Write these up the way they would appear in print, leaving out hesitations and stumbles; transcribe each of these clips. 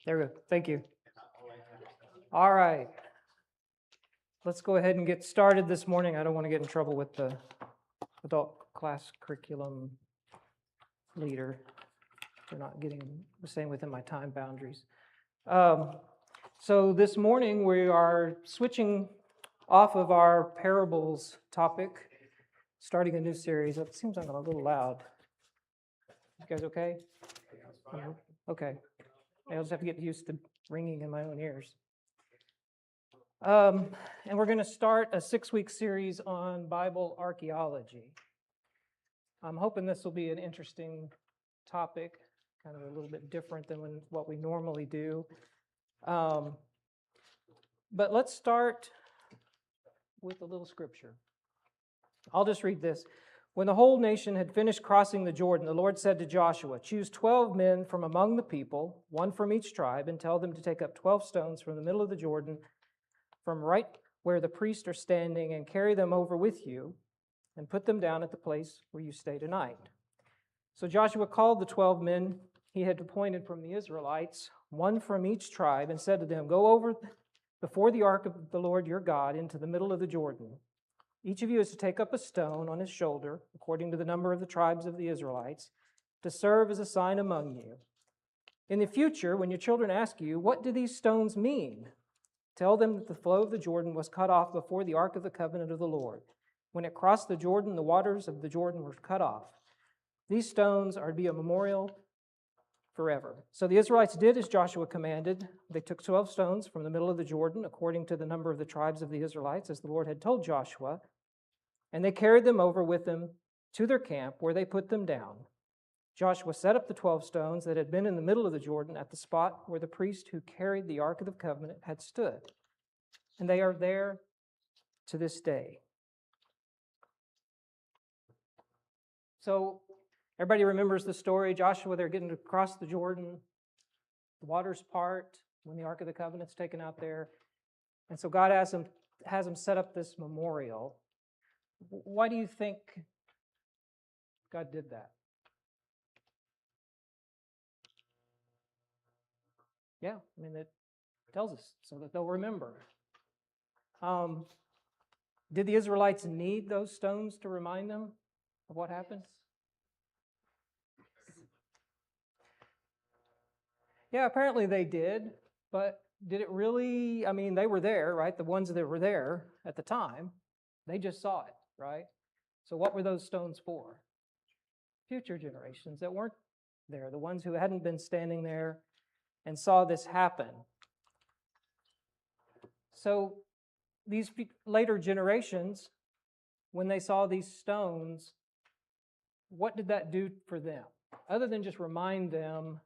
There we go. Thank you. All right. Let's go ahead and get started this morning. I don't want to get in trouble with the adult class curriculum leader for not staying within my time boundaries. So this morning we are switching off of our parables topic, starting a new series. It seems I'm a little loud. You guys okay? Okay. I'll just have to get used to ringing in my own ears. And we're going to start a 6-week series on Bible archaeology. I'm hoping this will be an interesting topic, kind of a little bit different than what we normally do. But let's start with a little scripture. I'll just read this. When the whole nation had finished crossing the Jordan, the Lord said to Joshua, "Choose 12 men from among the people, one from each tribe, and tell them to take up 12 stones from the middle of the Jordan, from right where the priests are standing, and carry them over with you, and put them down at the place where you stay tonight." So Joshua called the 12 men he had appointed from the Israelites, one from each tribe, and said to them, "Go over before the ark of the Lord your God into the middle of the Jordan. Each of you is to take up a stone on his shoulder, according to the number of the tribes of the Israelites, to serve as a sign among you. In the future, when your children ask you, 'What do these stones mean?' tell them that the flow of the Jordan was cut off before the ark of the covenant of the Lord. When it crossed the Jordan, the waters of the Jordan were cut off. These stones are to be a memorial forever." So the Israelites did as Joshua commanded. They took 12 stones from the middle of the Jordan, according to the number of the tribes of the Israelites, as the Lord had told Joshua, and they carried them over with them to their camp, where they put them down. Joshua set up the 12 stones that had been in the middle of the Jordan at the spot where the priest who carried the Ark of the Covenant had stood, and they are there to this day. So everybody remembers the story. Joshua, they're getting to cross the Jordan. The waters part when the Ark of the Covenant's taken out there. And so God has them set up this memorial. Why do you think God did that? Yeah, I mean, it tells us so that they'll remember. Did the Israelites need those stones to remind them of what happened? Yeah, apparently they did, but did it really? I mean, they were there, right? The ones that were there at the time, they just saw it, right? So what were those stones for? Future generations that weren't there, the ones who hadn't been standing there and saw this happen. So these later generations, when they saw these stones, what did that do for them? Other than just remind them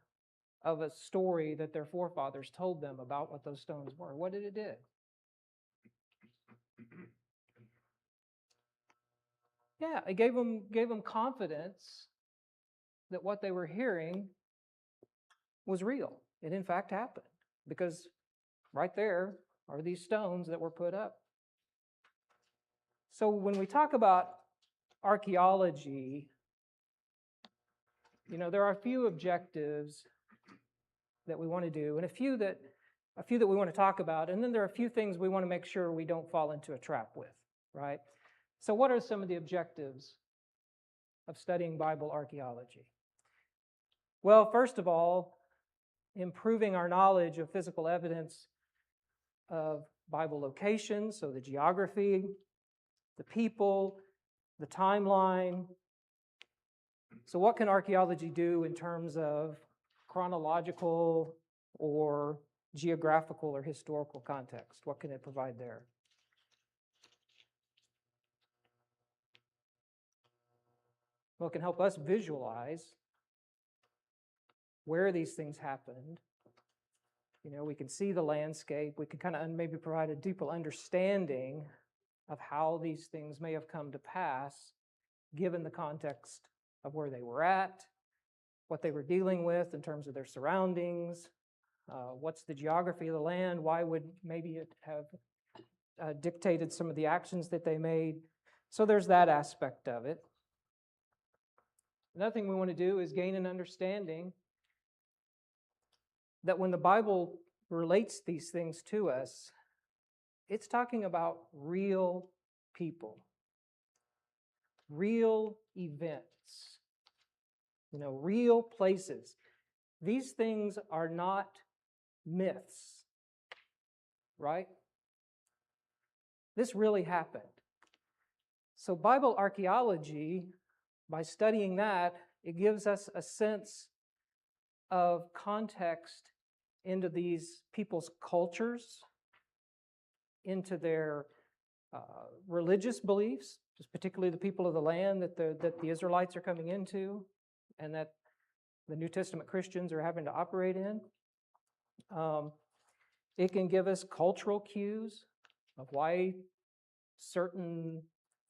of a story that their forefathers told them about what those stones were. What did it do? Yeah, it gave them confidence that what they were hearing was real. It in fact happened, because right there are these stones that were put up. So when we talk about archaeology, there are a few objectives that we want to do, and a few that we want to talk about, and then there are a few things we want to make sure we don't fall into a trap with, right? So what are some of the objectives of studying Bible archaeology? Well, first of all, improving our knowledge of physical evidence of Bible locations, so the geography, the people, the timeline. So what can archaeology do in terms of chronological or geographical or historical context? What can it provide there? Well, it can help us visualize where these things happened. We can see the landscape. We can kind of maybe provide a deeper understanding of how these things may have come to pass, given the context of where they were at, what they were dealing with in terms of their surroundings, what's the geography of the land, why would maybe it have dictated some of the actions that they made. So there's that aspect of it. Another thing we want to do is gain an understanding that when the Bible relates these things to us, it's talking about real people, real events, real places. These things are not myths, right? This really happened. So Bible archaeology, by studying that, it gives us a sense of context into these people's cultures, into their religious beliefs, just particularly the people of the land that the Israelites are coming into, and that the New Testament Christians are having to operate in. It can give us cultural cues of why certain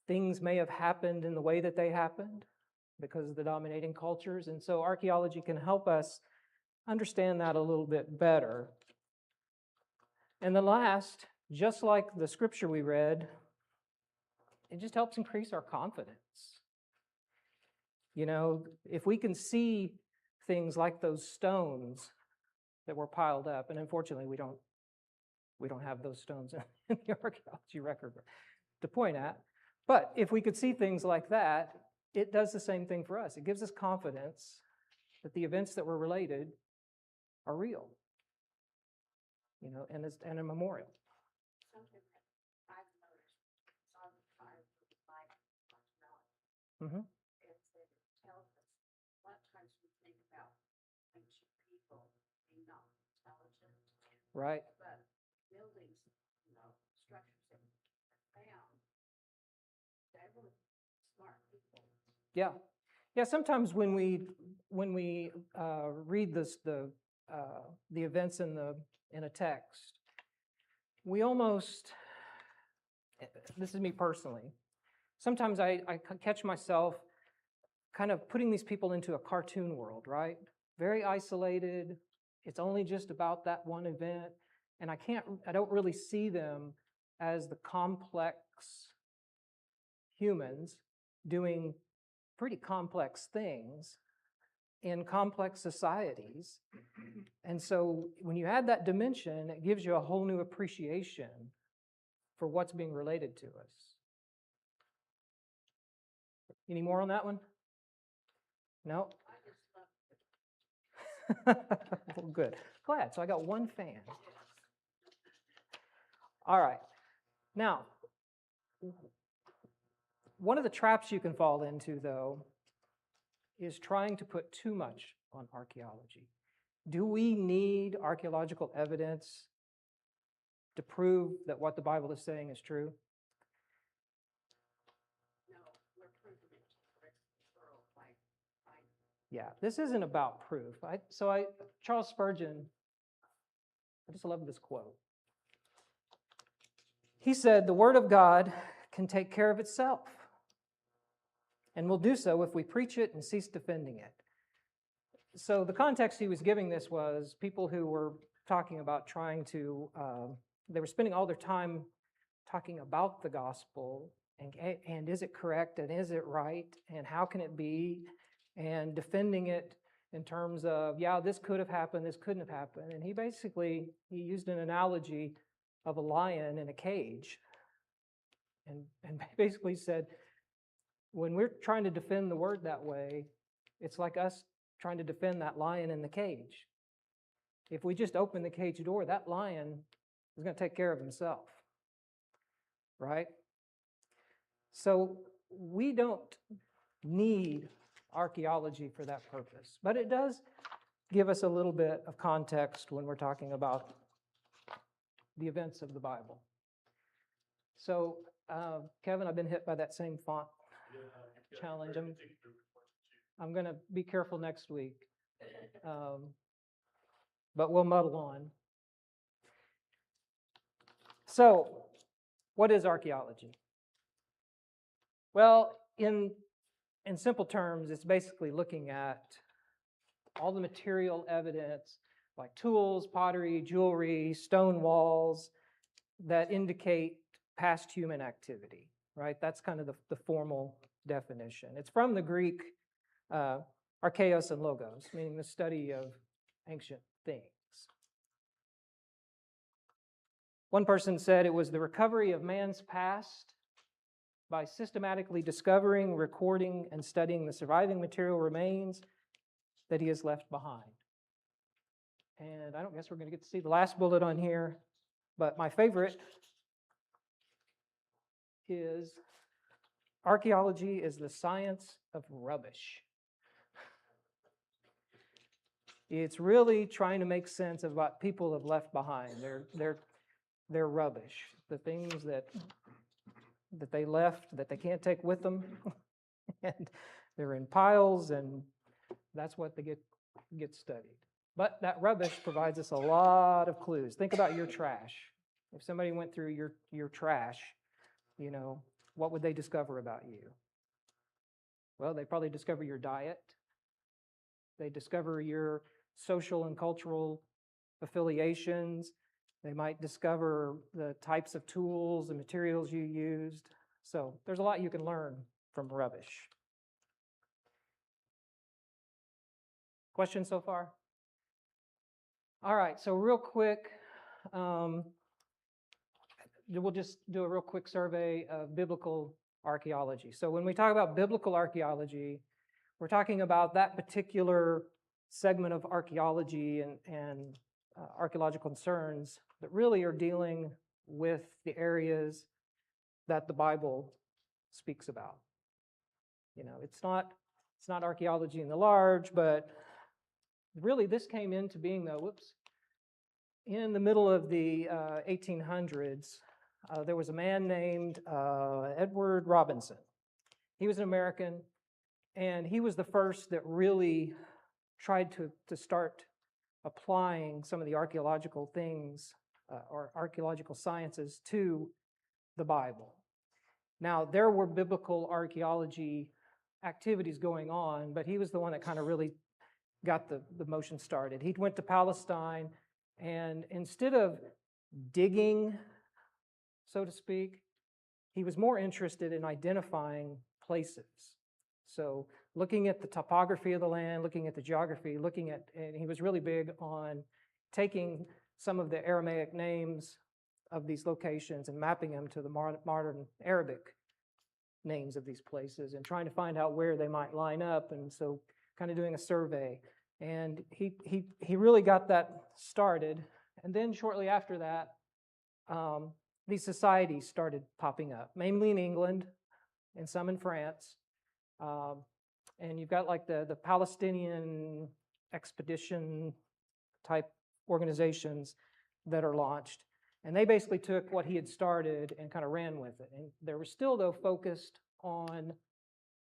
things may have happened in the way that they happened because of the dominating cultures. And so archaeology can help us understand that a little bit better. And the last, just like the scripture we read, it just helps increase our confidence. If we can see things like those stones that were piled up, and unfortunately we don't have those stones in the archaeology record to point at, but if we could see things like that, it does the same thing for us. It gives us confidence that the events that were related are real, and a memorial. Mm-hmm. Right. But buildings, structures that found, they're really smart people. Yeah. Yeah, sometimes when we read the events in a text, we almost, this is me personally, sometimes I catch myself kind of putting these people into a cartoon world, right? Very isolated. It's only just about that one event, and I don't really see them as the complex humans doing pretty complex things in complex societies. And so when you add that dimension, it gives you a whole new appreciation for what's being related to us. Any more on that one? No? Well, good. Glad. So I got one fan. All right. Now, one of the traps you can fall into, though, is trying to put too much on archaeology. Do we need archaeological evidence to prove that what the Bible is saying is true? No, we're proving it. Yeah, this isn't about proof. Charles Spurgeon, I just love this quote. He said, "The Word of God can take care of itself, and will do so if we preach it and cease defending it." So the context he was giving this was people who were talking about trying to, they were spending all their time talking about the gospel, and is it correct, and is it right, and how can it be, and defending it in terms of, yeah, this could have happened, this couldn't have happened. And he used an analogy of a lion in a cage, and basically said, when we're trying to defend the word that way, it's like us trying to defend that lion in the cage. If we just open the cage door, that lion is going to take care of himself, right? So we don't need archaeology for that purpose, but it does give us a little bit of context when we're talking about the events of the Bible. So, Kevin, I've been hit by that same font challenge. I'm going to be careful next week, but we'll muddle on. So, what is archaeology? Well, in simple terms, it's basically looking at all the material evidence, like tools, pottery, jewelry, stone walls, that indicate past human activity, right? That's kind of the formal definition. It's from the Greek archaeos and logos, meaning the study of ancient things. One person said it was the recovery of man's past by systematically discovering, recording, and studying the surviving material remains that he has left behind. And I don't guess we're going to get to see the last bullet on here, but my favorite is archaeology is the science of rubbish. It's really trying to make sense of what people have left behind. They're rubbish. The things that they left that they can't take with them, and they're in piles, and that's what they get studied. But that rubbish provides us a lot of clues. Think about your trash. If somebody went through your trash, what would they discover about you? Well, they probably discover your diet. They discover your social and cultural affiliations. They might discover the types of tools and materials you used. So there's a lot you can learn from rubbish. Questions so far? All right, so real quick, we'll just do a real quick survey of biblical archaeology. So when we talk about biblical archaeology, we're talking about that particular segment of archaeology and archaeological concerns that really are dealing with the areas that the Bible speaks about. It's not archaeology in the large, but really this came into being, though, in the middle of the 1800s. There was a man named Edward Robinson. He was an American, and he was the first that really tried to start applying some of the archaeological things or archaeological sciences to the Bible. Now, there were biblical archaeology activities going on, but he was the one that kind of really got the motion started. He went to Palestine, and instead of digging, so to speak, he was more interested in identifying places. So looking at the topography of the land, looking at the geography, and he was really big on taking some of the Aramaic names of these locations and mapping them to the modern Arabic names of these places and trying to find out where they might line up, and so kind of doing a survey. And he really got that started. And then shortly after that, these societies started popping up, mainly in England and some in France. And you've got like the Palestinian expedition type organizations that are launched. And they basically took what he had started and kind of ran with it. And they were still, though, focused on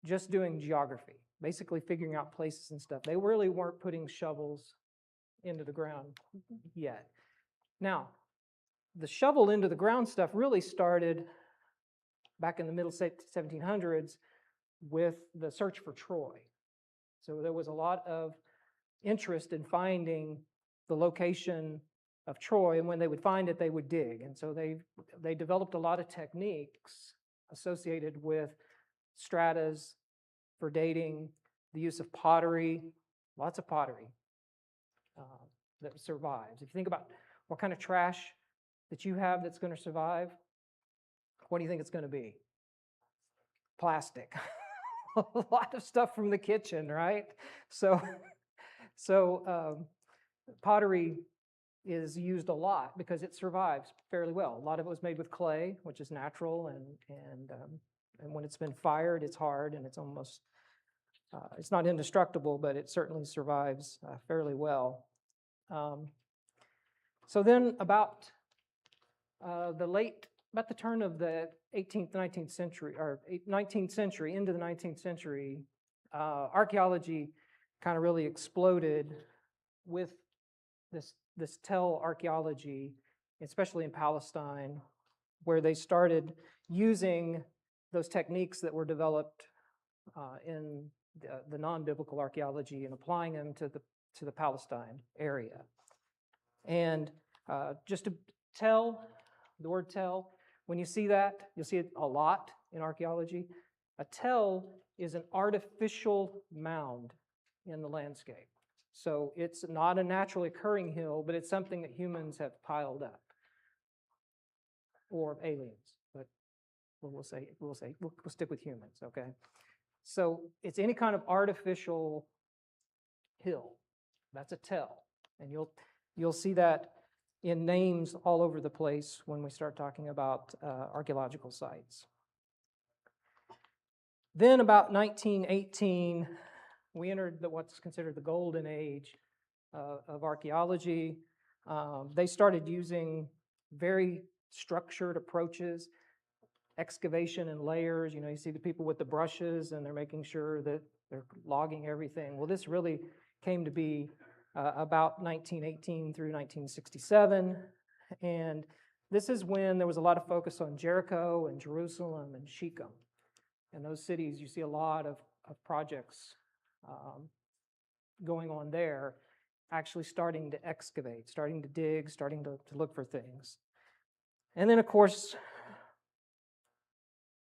just doing geography, basically figuring out places and stuff. They really weren't putting shovels into the ground yet. Now, the shovel into the ground stuff really started back in the middle 1700s with the search for Troy. So there was a lot of interest in finding the location of Troy, and when they would find it, they would dig. And so they developed a lot of techniques associated with stratas for dating, the use of pottery, lots of pottery that survives. If you think about what kind of trash that you have that's going to survive, what do you think it's going to be? Plastic. A lot of stuff from the kitchen, right? So pottery is used a lot because it survives fairly well. A lot of it was made with clay, which is natural, and when it's been fired, it's hard and it's almost it's not indestructible, but it certainly survives fairly well. So then, about the turn of the 18th, 19th century, or 19th century into the 19th century, archaeology kind of really exploded with this tell archaeology, especially in Palestine, where they started using those techniques that were developed in the non-biblical archaeology and applying them to the Palestine area. And just to tell, the word tell, when you see that, you'll see it a lot in archaeology. A tell is an artificial mound in the landscape. So it's not a naturally occurring hill, but it's something that humans have piled up. or aliens, but we'll stick with humans, okay? So it's any kind of artificial hill. That's a tell, and you'll see that in names all over the place when we start talking about archaeological sites. Then about 1918, we entered what's considered the golden age of archaeology. They started using very structured approaches, excavation in layers. You see the people with the brushes and they're making sure that they're logging everything. Well, this really came to be about 1918 through 1967. And this is when there was a lot of focus on Jericho and Jerusalem and Shechem. In those cities, you see a lot of projects going on there, actually starting to excavate, starting to dig, starting to look for things. And then, of course,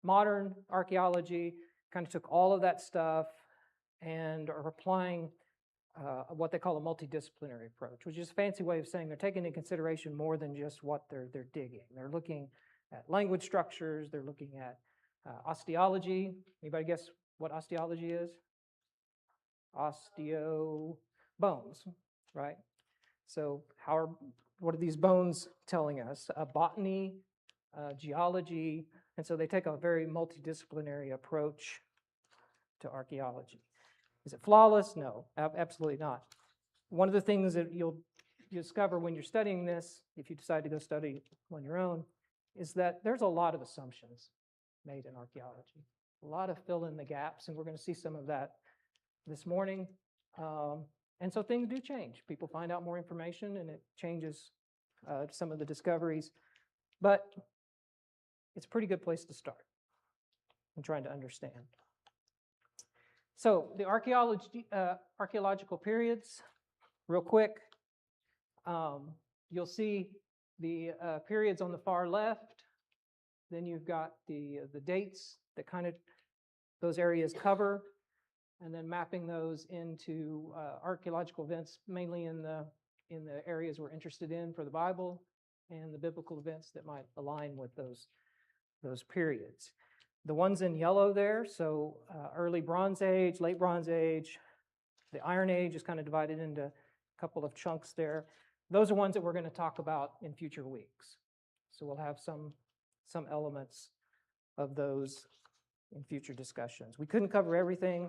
modern archaeology kind of took all of that stuff and are applying what they call a multidisciplinary approach, which is a fancy way of saying they're taking into consideration more than just what they're digging. They're looking at language structures, they're looking at osteology. Anybody guess what osteology is? Bones, right? So what are these bones telling us? Botany, geology, and so they take a very multidisciplinary approach to archaeology. Is it flawless? No, absolutely not. One of the things that you'll discover when you're studying this, if you decide to go study on your own, is that there's a lot of assumptions made in archaeology. A lot of fill in the gaps, and we're going to see some of that this morning. And so things do change. People find out more information, and it changes some of the discoveries. But it's a pretty good place to start in trying to understand. So the archaeological periods, real quick. You'll see the periods on the far left. Then you've got the dates that kind of those areas cover, and then mapping those into archaeological events, mainly in the areas we're interested in for the Bible, and the biblical events that might align with those periods. The ones in yellow there, so early Bronze Age, late Bronze Age, the Iron Age is kind of divided into a couple of chunks there. Those are ones that we're going to talk about in future weeks. So we'll have some elements of those in future discussions. We couldn't cover everything.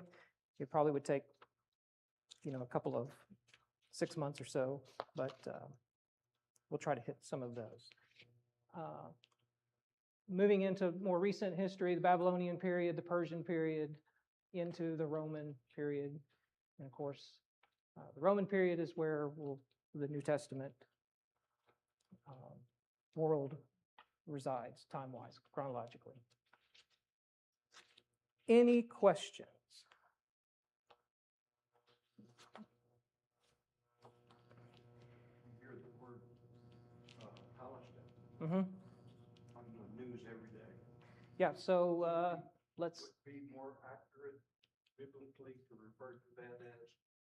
It probably would take, a couple of 6 months or so, but we'll try to hit some of those. Moving into more recent history, the Babylonian period, the Persian period, into the Roman period. And of course, the Roman period is where the New Testament world resides, time-wise, chronologically. Any questions? You hear the word Palestine on the news every day. Yeah, so let's... Would it be more accurate biblically to refer to that as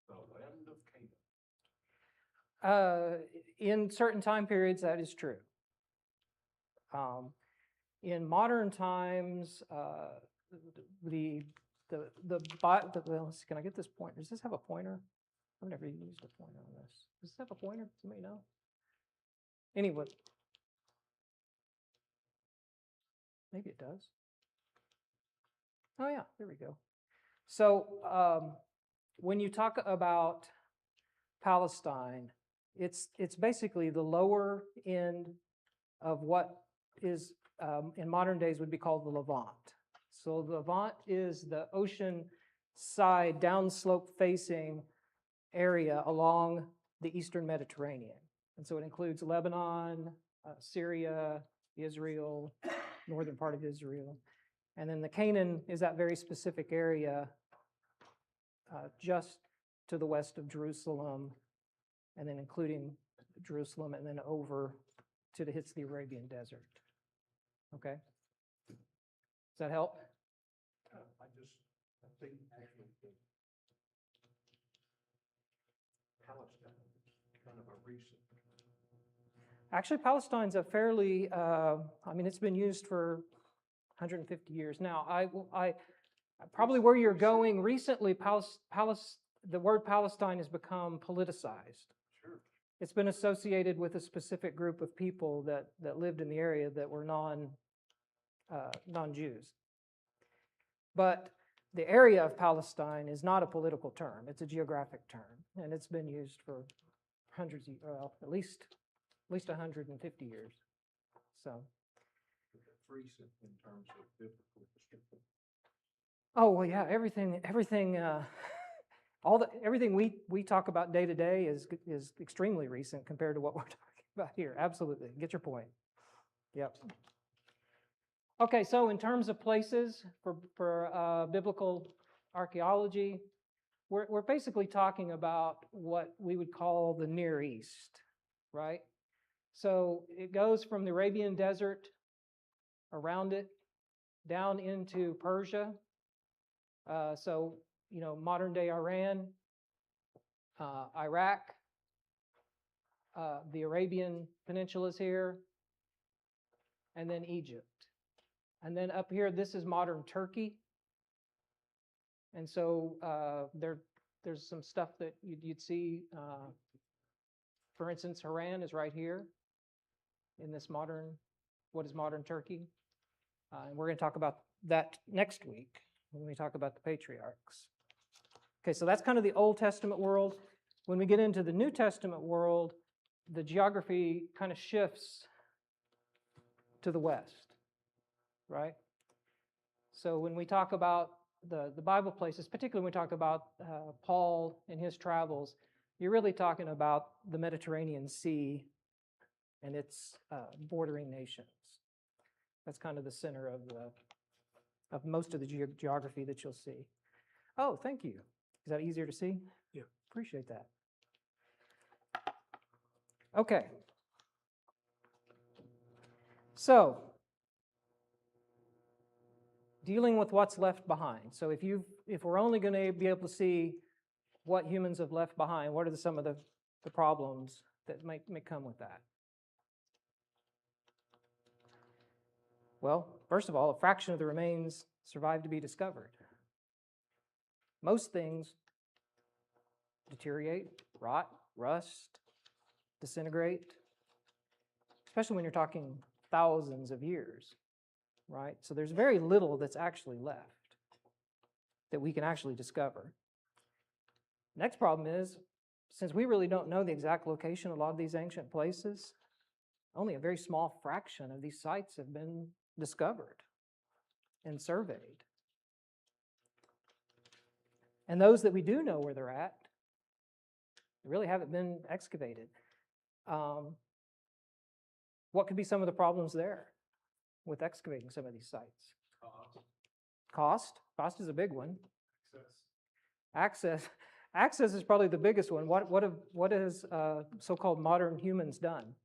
the land of Canaan? In certain time periods, that is true. In modern times, let's see, can I get this pointer? Does this have a pointer? I've never used a pointer on this. Does this have a pointer? Somebody know? Anyway, maybe it does. Oh yeah, there we go. So when you talk about Palestine, it's basically the lower end of what is in modern days would be called the Levant. So the Levant is the ocean side downslope facing area along the eastern Mediterranean. And so it includes Lebanon, Syria, Israel, northern part of Israel. And then the Canaan is that very specific area just to the west of Jerusalem, and then including Jerusalem, and then over to hits the Arabian Desert. Okay? Does that help? I think actually Palestine is kind of a recent. Actually, Palestine's a fairly, it's been used for 150 years now. Probably where you're going recently, the word Palestine has become politicized. Sure. It's been associated with a specific group of people that lived in the area that were non-Jews. At area of Palestine is not a political term. It's a geographic term, and it's been used for hundreds of, at least 150 years. So. It's recent in terms of biblical description. Oh well, yeah. Everything. Everything we talk about day to day is extremely recent compared to what we're talking about here. Absolutely, get your point. Yep. Okay, so in terms of places for biblical archaeology, we're basically talking about what we would call the Near East, right? So it goes from the Arabian Desert, around it, down into Persia. Modern day Iran, Iraq, the Arabian Peninsula is here, and then Egypt. And then up here, this is modern Turkey. And so there's some stuff that you'd see. For instance, Haran is right here in this what is modern Turkey. And we're going to talk about that next week when we talk about the patriarchs. Okay, so that's kind of the Old Testament world. When we get into the New Testament world, the geography kind of shifts to the west, right? So when we talk about the Bible places, particularly when we talk about Paul and his travels, you're really talking about the Mediterranean Sea and its bordering nations. That's kind of the center of most of the geography that you'll see. Oh, thank you. Is that easier to see? Yeah. Appreciate that. Okay. So, dealing with what's left behind. So if we're only going to be able to see what humans have left behind, what are some of the problems that may come with that? Well, first of all, a fraction of the remains survived to be discovered. Most things deteriorate, rot, rust, disintegrate, especially when you're talking thousands of years, right? So there's very little that's actually left that we can actually discover. Next problem is, since we really don't know the exact location of a lot of these ancient places, only a very small fraction of these sites have been discovered and surveyed. And those that we do know where they're at, they really haven't been excavated. What could be some of the problems there with excavating some of these sites? Cost. Cost is a big one. Access is probably the biggest one. What has so-called modern humans done?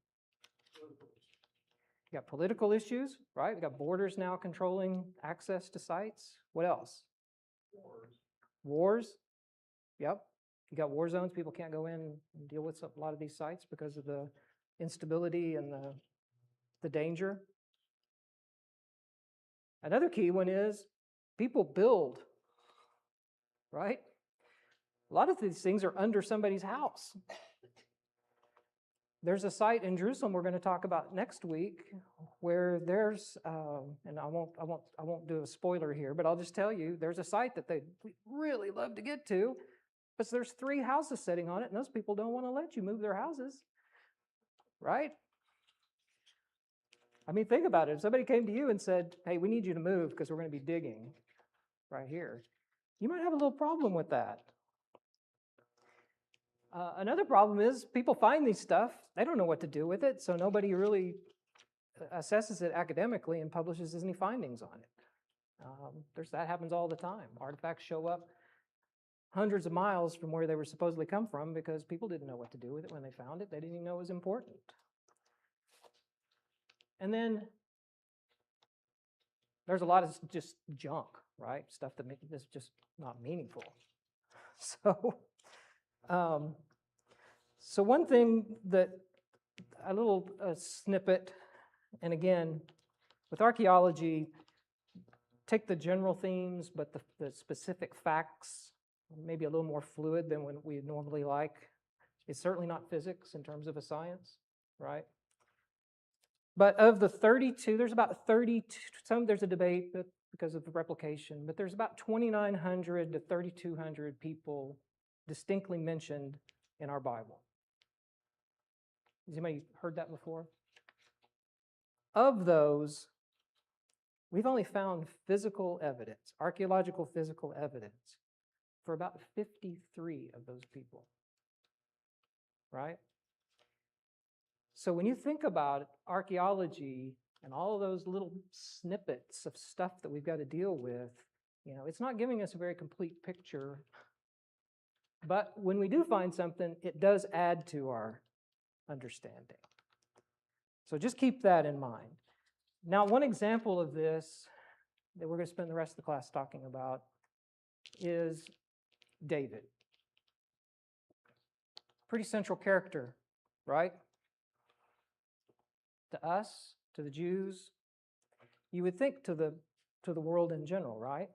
You got political issues, right? We got borders now controlling access to sites. What else? Wars. Yep. You got war zones. People can't go in and deal with a lot of these sites because of the instability and the danger. Another key one is people build, right? A lot of these things are under somebody's house. There's a site in Jerusalem we're going to talk about next week where there's, and I won't do a spoiler here, but I'll just tell you, there's a site that they really love to get to, but there's 3 houses sitting on it, and those people don't want to let you move their houses, right? I mean, think about it. If somebody came to you and said, hey, we need you to move because we're going to be digging right here, you might have a little problem with that. Another problem is people find these stuff, they don't know what to do with it, so nobody really assesses it academically and publishes any findings on it. That happens all the time. Artifacts show up hundreds of miles from where they were supposedly come from because people didn't know what to do with it when they found it. They didn't even know it was important. And then there's a lot of just junk, right? Stuff that is just not meaningful. So one thing that a little snippet, and again, with archaeology, take the general themes, but the specific facts, maybe a little more fluid than what we normally like. It's certainly not physics in terms of a science, right? But of the 32, there's about 32, there's a debate because of the replication, but there's about 2,900 to 3,200 people distinctly mentioned in our Bible. Has anybody heard that before? Of those, we've only found physical evidence, archaeological physical evidence, for about 53 of those people, right? So when you think about archaeology and all of those little snippets of stuff that we've got to deal with, it's not giving us a very complete picture. But when we do find something, it does add to our understanding. So just keep that in mind. Now, one example of this that we're going to spend the rest of the class talking about is David. Pretty central character, right? To us, to the Jews, you would think to the world in general, right?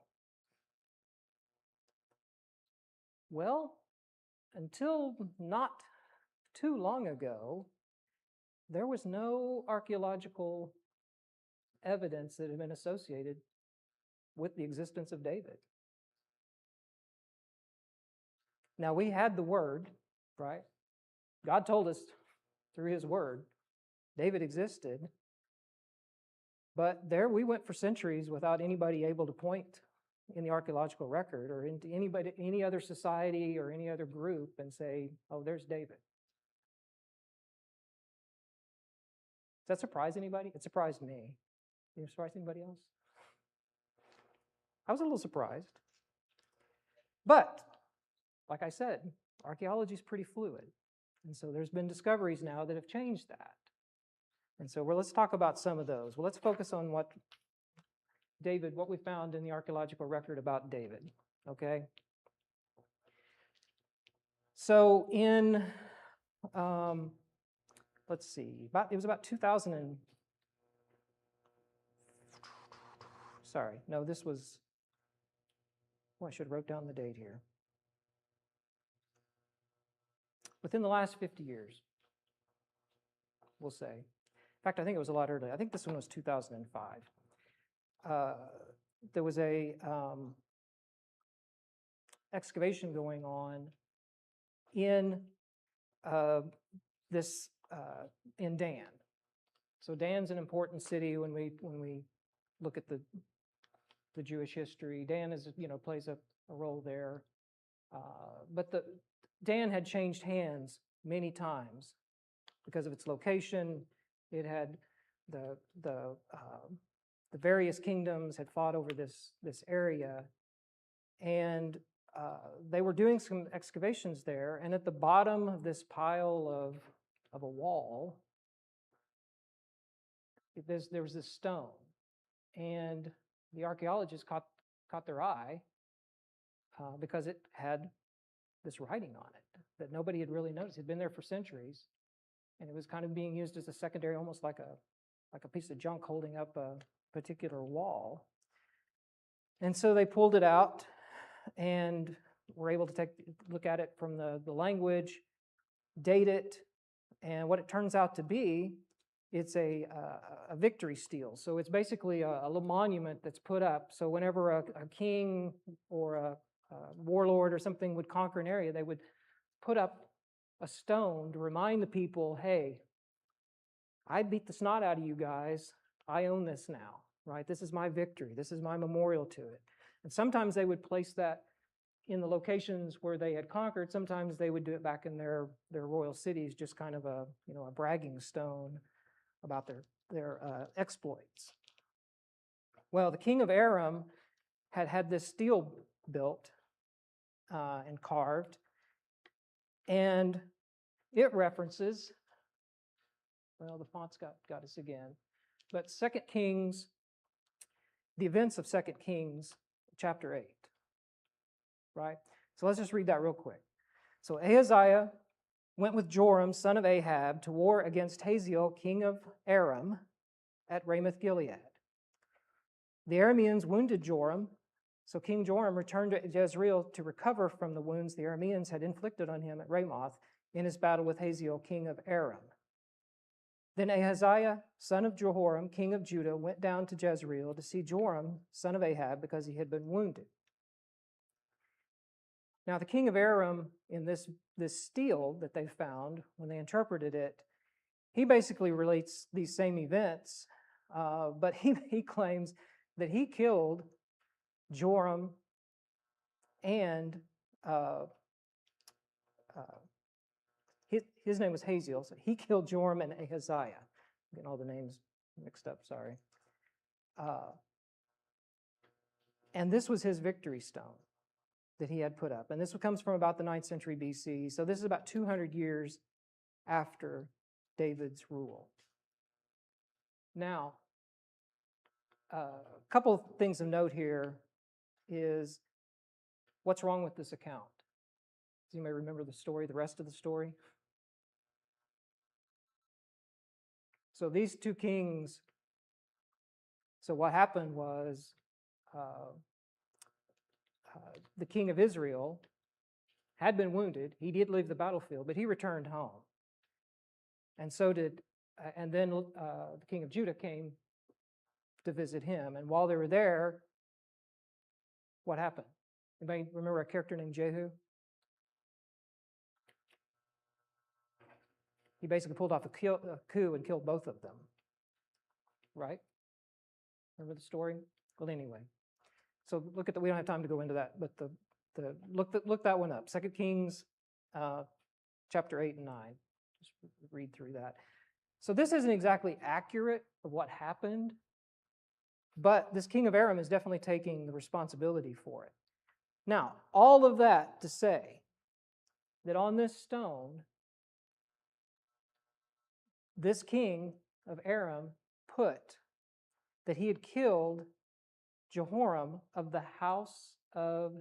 Well, until not too long ago, there was no archaeological evidence that had been associated with the existence of David. Now, we had the Word, right? God told us through His Word, David existed, but there we went for centuries without anybody able to point in the archaeological record or into any other society or any other group and say, oh, there's David. Does that surprise anybody? It surprised me. Did it surprise anybody else? I was a little surprised. But, like I said, archaeology is pretty fluid. And so there's been discoveries now that have changed that. And so let's talk about some of those. Well, let's focus on what we found in the archaeological record about David, okay? So in, let's see, it was about 2000 and, sorry, no, this was, I should have wrote down the date here. Within the last 50 years, we'll say. In fact, I think it was a lot earlier. I think this one was 2005. There was a excavation going on in in Dan. So Dan's an important city when we look at the Jewish history. Dan plays a role there, but Dan had changed hands many times because of its location. It had the various kingdoms had fought over this area, and they were doing some excavations there. And at the bottom of this pile of a wall, there was this stone, and the archaeologists caught their eye because it had this writing on it that nobody had really noticed. It had been there for centuries, and it was kind of being used as a secondary, almost like a piece of junk holding up a particular wall. And so they pulled it out and were able to look at it from the language, date it, and what it turns out to be, it's a victory stele. So it's basically a little monument that's put up. So whenever a king or a warlord or something would conquer an area, they would put up a stone to remind the people, hey, I beat the snot out of you guys. I own this now, right? This is my victory. This is my memorial to it. And sometimes they would place that in the locations where they had conquered. Sometimes they would do it back in their royal cities, just kind of a bragging stone about their exploits. Well, the king of Aram had this stele built and carved, and it references, well, the font's got us again, but 2 Kings, the events of 2 Kings, chapter 8, right? So let's just read that real quick. So Ahaziah went with Joram, son of Ahab, to war against Hazael, king of Aram, at Ramoth-Gilead. The Arameans wounded Joram, so King Joram returned to Jezreel to recover from the wounds the Arameans had inflicted on him at Ramoth in his battle with Hazael, king of Aram. Then Ahaziah, son of Jehoram, king of Judah, went down to Jezreel to see Joram, son of Ahab, because he had been wounded. Now, the king of Aram, in this stele that they found, when they interpreted it, he basically relates these same events, but he claims that he killed Joram and his name was Hazael, so he killed Joram and Ahaziah. I'm getting all the names mixed up, sorry. And this was his victory stone that he had put up. And this comes from about the 9th century BC, so this is about 200 years after David's rule. Now, a couple of things of note here is what's wrong with this account? Does anybody remember the story, the rest of the story? So these two kings, so what happened was the king of Israel had been wounded. He did leave the battlefield, but he returned home. And so did, and then the king of Judah came to visit him. And while they were there, what happened? Anybody remember a character named Jehu? He basically pulled off a coup and killed both of them. Right? Remember the story? Well, anyway. So look at we don't have time to go into that, but look that one up. 2 Kings chapter 8 and 9. Just read through that. So this isn't exactly accurate of what happened, but this king of Aram is definitely taking the responsibility for it. Now, all of that to say that on this stone, this king of Aram put that he had killed Jehoram of the house of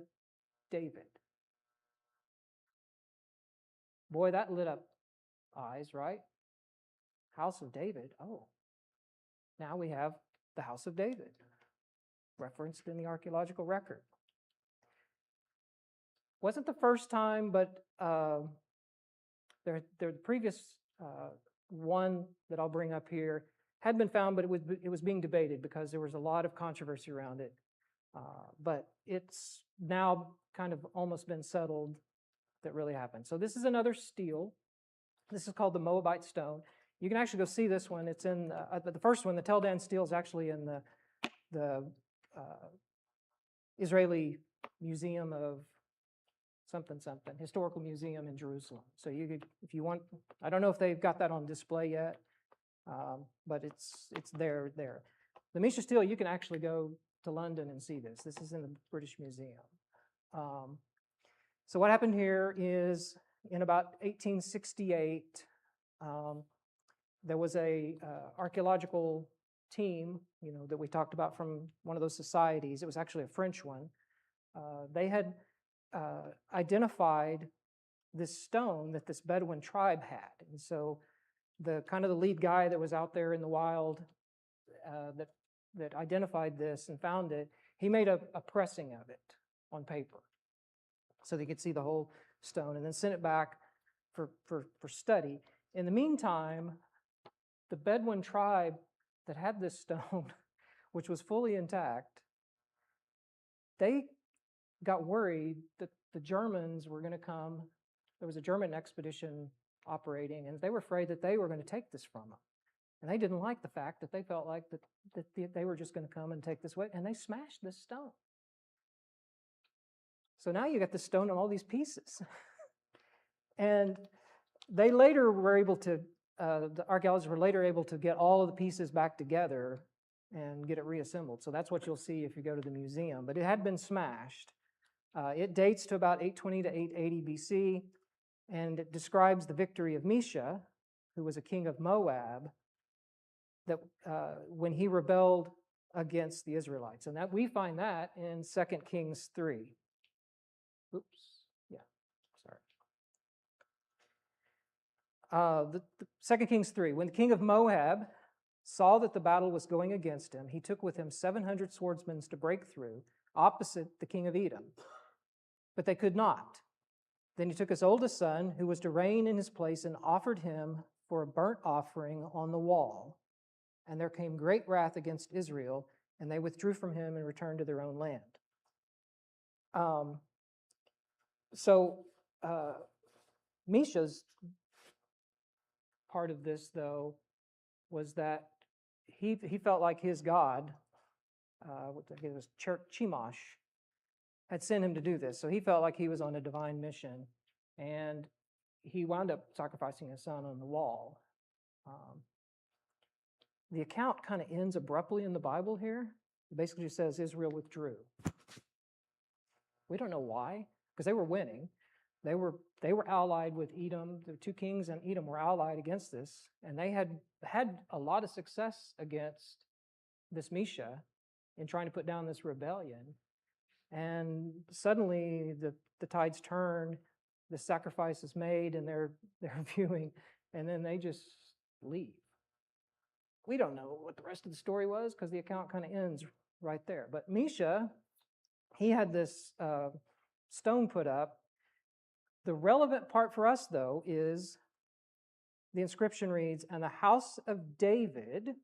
David. Boy, that lit up eyes, right? House of David. Oh, now we have the house of David referenced in the archaeological record. Wasn't the first time, but the previous one that I'll bring up here had been found, but it was being debated because there was a lot of controversy around it. But it's now kind of almost been settled that really happened. So this is another stele. This is called the Moabite stone. You can actually go see this one. It's in the first one. The Tel Dan stele is actually in the Israeli Museum of something, historical museum in Jerusalem. So you could, if you want, I don't know if they've got that on display yet, but it's there. The Misha stele, you can actually go to London and see this. This is in the British Museum. So what happened here is in about 1868, there was a archaeological team, that we talked about from one of those societies. It was actually a French one. They had identified this stone that this Bedouin tribe had. And so the lead guy that was out there in the wild that identified this and found it, he made a pressing of it on paper so they could see the whole stone and then sent it back for study. In the meantime, the Bedouin tribe that had this stone, which was fully intact, they got worried that the Germans were going to come. There was a German expedition operating, and they were afraid that they were going to take this from them. And they didn't like the fact that they felt like that they were just going to come and take this away, and they smashed this stone. So now you got this stone in all these pieces. And they later were able to, the archaeologists were later able to get all of the pieces back together and get it reassembled. So that's what you'll see if you go to the museum. But it had been smashed. It dates to about 820 to 880 BC, and it describes the victory of Misha, who was a king of Moab, that when he rebelled against the Israelites. And that we find that in 2 Kings 3. Oops, yeah, sorry. The 2 Kings 3. When the king of Moab saw that the battle was going against him, he took with him 700 swordsmen to break through opposite the king of Edom. But they could not. Then he took his oldest son, who was to reign in his place, and offered him for a burnt offering on the wall. And there came great wrath against Israel, and they withdrew from him and returned to their own land. Misha's part of this, though, was that he felt like his God, it was Chemosh, had sent him to do this. So he felt like he was on a divine mission, and he wound up sacrificing his son on the wall. The account kind of ends abruptly in the Bible here. It basically just says Israel withdrew. We don't know why, because they were winning. They were allied with Edom. The two kings and Edom were allied against this, and they had a lot of success against this Misha in trying to put down this rebellion. And suddenly the tides turn, the sacrifice is made, and they're viewing, and then they just leave. We don't know what the rest of the story was because the account kind of ends right there. But Misha, he had this stone put up. The relevant part for us, though, is the inscription reads, "And the house of David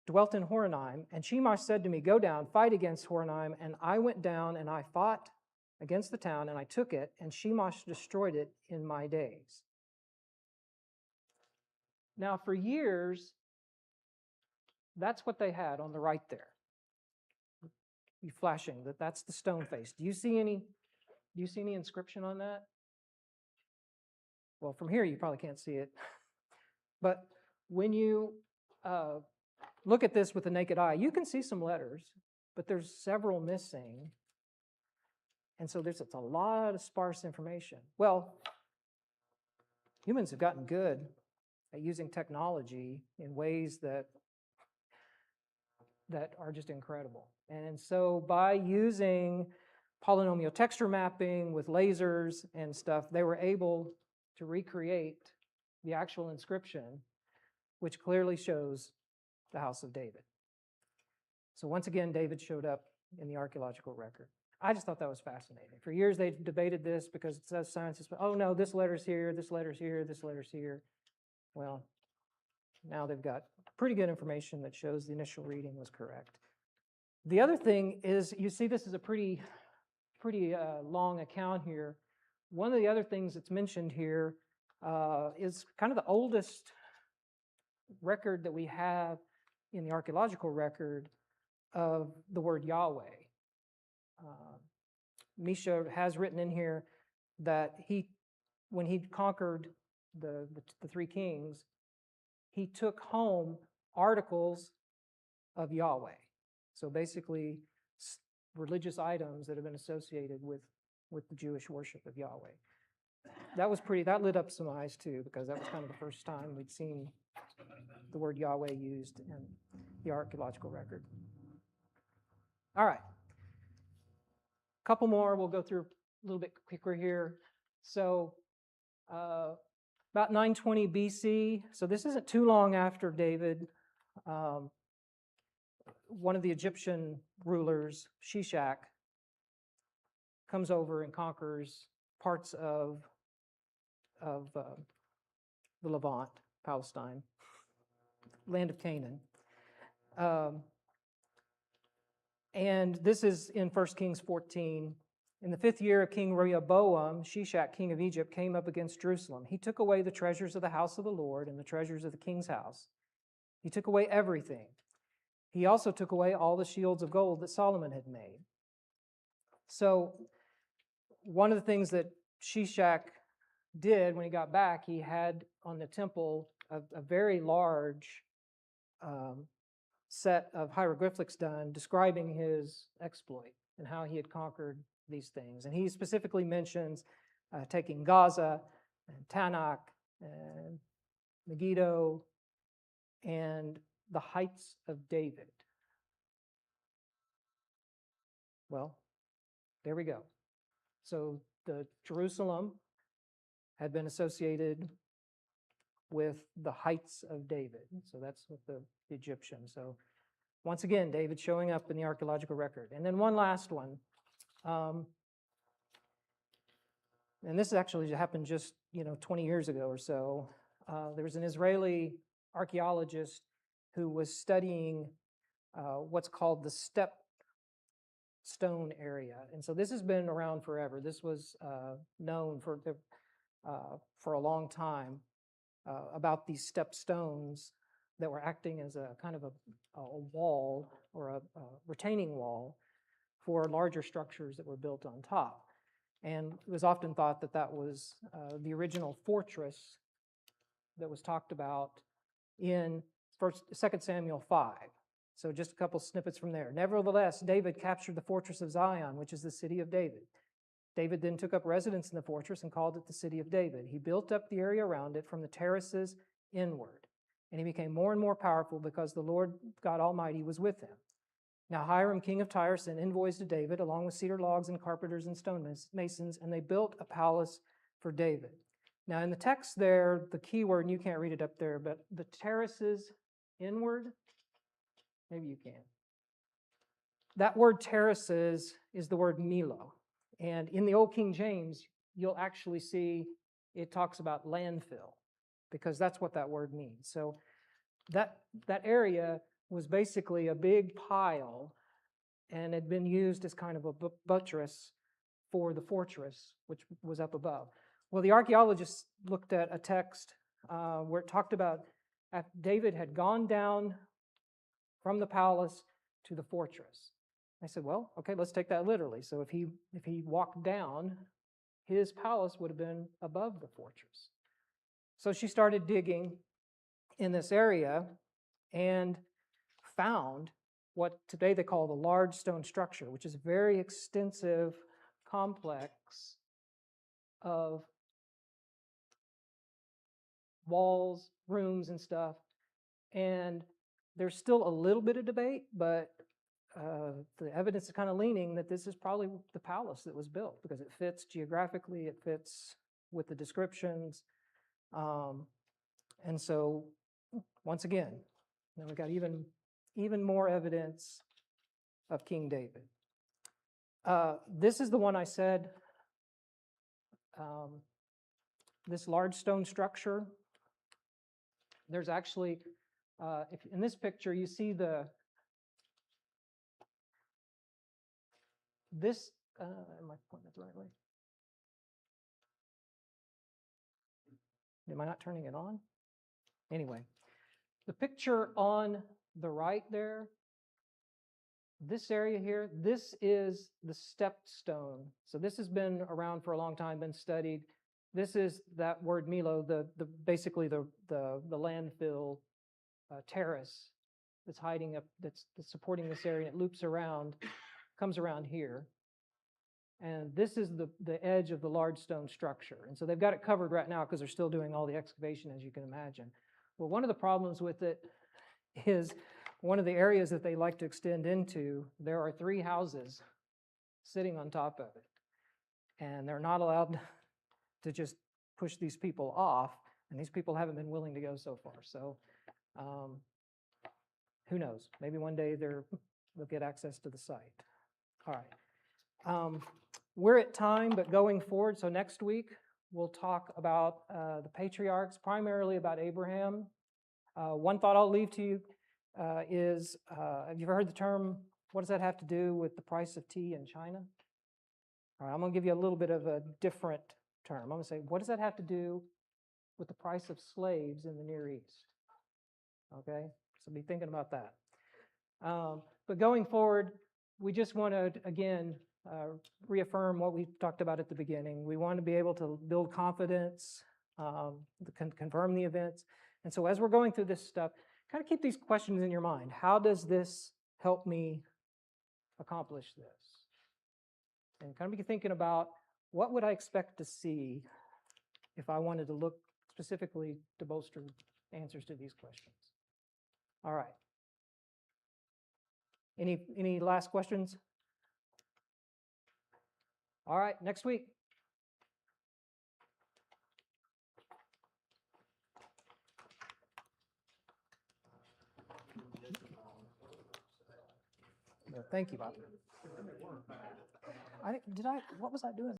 dwelt in Horonaim, and Chemosh said to me, 'Go down, fight against Horonaim.' And I went down, and I fought against the town, and I took it, and Chemosh destroyed it in my days." Now, for years, that's what they had on the right there. You flashing that's the stone face. Do you see any inscription on that? Well, from here you probably can't see it. But when you look at this with the naked eye, you can see some letters, but there's several missing. And so it's a lot of sparse information. Well, humans have gotten good at using technology in ways that are just incredible. And so by using polynomial texture mapping with lasers and stuff, they were able to recreate the actual inscription, which clearly shows the house of David. So once again, David showed up in the archaeological record. I just thought that was fascinating. For years, they debated this because it says scientists, oh no, this letter's here, this letter's here, this letter's here. Well, now they've got pretty good information that shows the initial reading was correct. The other thing is, you see this is a pretty long account here. One of the other things that's mentioned here is kind of the oldest record that we have in the archaeological record of the word Yahweh. Misha has written in here that when he conquered the three kings, he took home articles of Yahweh. So basically, religious items that have been associated with the Jewish worship of Yahweh. That lit up some eyes too, because that was kind of the first time we'd seen the word Yahweh used in the archaeological record. All right. A couple more we'll go through a little bit quicker here. So about 920 BC, so this isn't too long after David, one of the Egyptian rulers, Shishak, comes over and conquers parts of the Levant, Palestine, land of Canaan. And this is in 1 Kings 14. In the 5th year of King Rehoboam, Shishak, king of Egypt, came up against Jerusalem. He took away the treasures of the house of the Lord and the treasures of the king's house. He took away everything. He also took away all the shields of gold that Solomon had made. So one of the things that Shishak did when he got back, he had on the temple a very large set of hieroglyphics done describing his exploit and how he had conquered these things. And he specifically mentions taking Gaza and Tanakh and Megiddo and the heights of David. Well, there we go. So the Jerusalem had been associated with the heights of David. So that's with the Egyptians. So once again, David showing up in the archaeological record. And then one last one. And this actually happened just 20 years ago or so. There was an Israeli archaeologist who was studying what's called the step stone area. And so this has been around forever. This was known for a long time about these step stones that were acting as a kind of a wall or a retaining wall for larger structures that were built on top. And it was often thought that that was the original fortress that was talked about in 2 Samuel 5. So just a couple snippets from there. Nevertheless, David captured the fortress of Zion, which is the city of David. David then took up residence in the fortress and called it the city of David. He built up the area around it from the terraces inward. And he became more and more powerful because the Lord God Almighty was with him. Now Hiram, king of Tyre, sent envoys to David, along with cedar logs and carpenters and stone masons, and they built a palace for David. Now in the text there, the key word, and you can't read it up there, but the terraces inward, maybe you can. That word terraces is the word Milo. And in the Old King James, you'll actually see it talks about landfill, because that's what that word means. So that area was basically a big pile and had been used as kind of a buttress for the fortress, which was up above. Well, the archaeologists looked at a text where it talked about David had gone down from the palace to the fortress. I said, well, okay, let's take that literally. So if he walked down, his palace would have been above the fortress. So she started digging in this area and found what today they call the large stone structure, which is a very extensive complex of walls, rooms, and stuff. And there's still a little bit of debate, but the evidence is kind of leaning that this is probably the palace that was built, because it fits geographically, it fits with the descriptions. And so, once again, then we've got even more evidence of King David. This is the one I said, this large stone structure. There's actually, if in this picture you see this, am I pointing it the right way? Am I not turning it on? Anyway, the picture on the right there, this area here, this is the stepped stone. So this has been around for a long time, been studied. This is that word Milo, basically the landfill terrace that's hiding up, that's supporting this area. And it loops around, comes around here. And this is the edge of the large stone structure. And so they've got it covered right now because they're still doing all the excavation, as you can imagine. Well, one of the problems with it is one of the areas that they like to extend into, there are 3 houses sitting on top of it. And they're not allowed to just push these people off. And these people haven't been willing to go so far. So who knows? Maybe one day they'll get access to the site. All right. We're at time, but going forward, so next week, we'll talk about the patriarchs, primarily about Abraham. One thought I'll leave to you is, have you ever heard the term, what does that have to do with the price of tea in China? All right, I'm going to give you a little bit of a different term. I'm going to say, what does that have to do with the price of slaves in the Near East? Okay, so be thinking about that. But going forward, we just want to, again, reaffirm what we talked about at the beginning. We want to be able to build confidence, confirm the events. And so as we're going through this stuff, kind of keep these questions in your mind. How does this help me accomplish this? And kind of be thinking about, what would I expect to see if I wanted to look specifically to bolster answers to these questions? All right. Any last questions? All right, next week. Thank you, Bob. What was I doing?